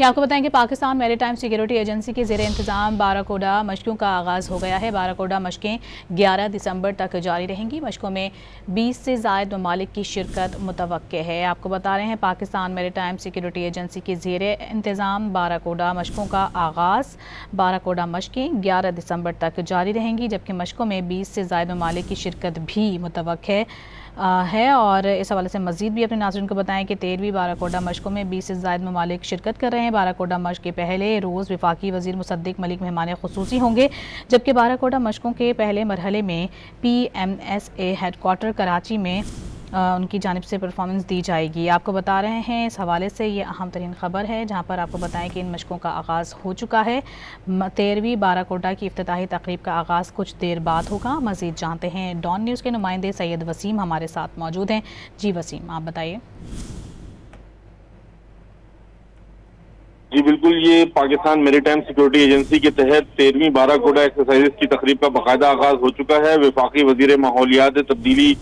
ये आपको बताएं कि पाकिस्तान मैरीटाइम सिक्योरिटी एजेंसी के ज़ेर इंतज़ाम बाराकोडा मशकों का आगाज़ हो गया है। बाराकोडा मशकें 11 दिसंबर तक जारी रहेंगी। मशकों में 20 से ज़ायद ममालिक की शिरकत मुतवक्के है। आपको बता रहे हैं पाकिस्तान मैरीटाइम सिक्योरिटी एजेंसी के ज़ेर इंतज़ाम बाराकोडा मशकों का आगाज़। बाराकोडा मशकें 11 दिसंबर तक जारी रहेंगी, जबकि मशकों में 20 से ज़ायद ममालिक की शिरकत भी मुतवक्के है। और इस हवाले से मज़ीद भी अपने नाज़रीन को बताएं कि 13वीं बाराकोडा मशकों में 20 से ज़ायद ममालिक शिरकत कर रहे हैं। बाराकोडा मशक के पहले रोज़ वफाकी वज़ीर मुसद्दिक मलिक मेहमान खुसूसी होंगे, जबकि बाराकोडा मशकों के पहले मरहले में PMSA हेडक्वार्टर कराची में उनकी जानिब से परफॉर्मेंस दी जाएगी। आपको बता रहे हैं इस हवाले से ये अहम तरीन ख़बर है, जहाँ पर आपको बताएं कि इन मशकों का आगाज़ हो चुका है। 13वीं बाराकोडा की इफ्तिताही तकरीब का आगाज़ कुछ देर बाद होगा। मज़ीद जानते हैं डॉन न्यूज़ के नुमाइंदे सैयद वसीम हमारे साथ मौजूद हैं। जी वसीम, आप बताइए। जी बिल्कुल, ये पाकिस्तान मैरीटाइम सिक्योरिटी एजेंसी के तहत 13वीं बाराकोडा एक्सरसाइज की तकरीब का बाकायदा आगाज हो चुका है। वफाकी वजीर माहौलियात तब्दीली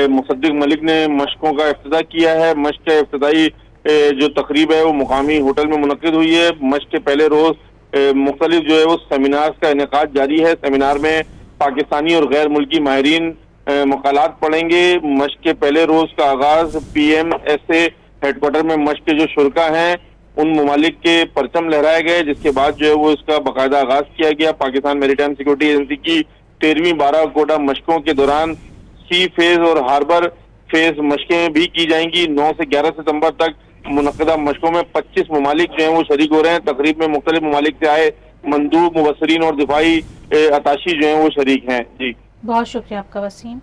मुसद्दिक मलिक ने मशकों का इफ्तिताह किया है। मशक का इफ्तिताही जो तकरीब है वो मुकामी होटल में मुनक्किद हुई है। मशक के पहले रोज मुख्तलिफ जो है वो सेमिनार का इनेकाद जारी है। सेमिनार में पाकिस्तानी और गैर मुल्की माहिरीन मकालात पढ़ेंगे। मशक के पहले रोज का आगाज PMSA हेडक्वार्टर में मशक के जो शुरा हैं उन ममालिक के परचम लहराए गए, जिसके बाद जो है वो इसका बाकायदा आगाज किया गया। पाकिस्तान मैरीटाइम सिक्योरिटी एजेंसी की 13वीं बाराकोडा मशकों के दौरान सी फेज और हार्बर फेज मशकें भी की जाएंगी। 9 से 11 सितंबर तक मुनक्किदा मशकों में 25 ममालिक जो है वो शरीक हो रहे हैं। तकरीब में मुख्तलिफ ममालिक से आए मंदूब, मुबसरीन और दिफाई अताशी जो है वो शरीक हैं। जी बहुत शुक्रिया आपका वसीम।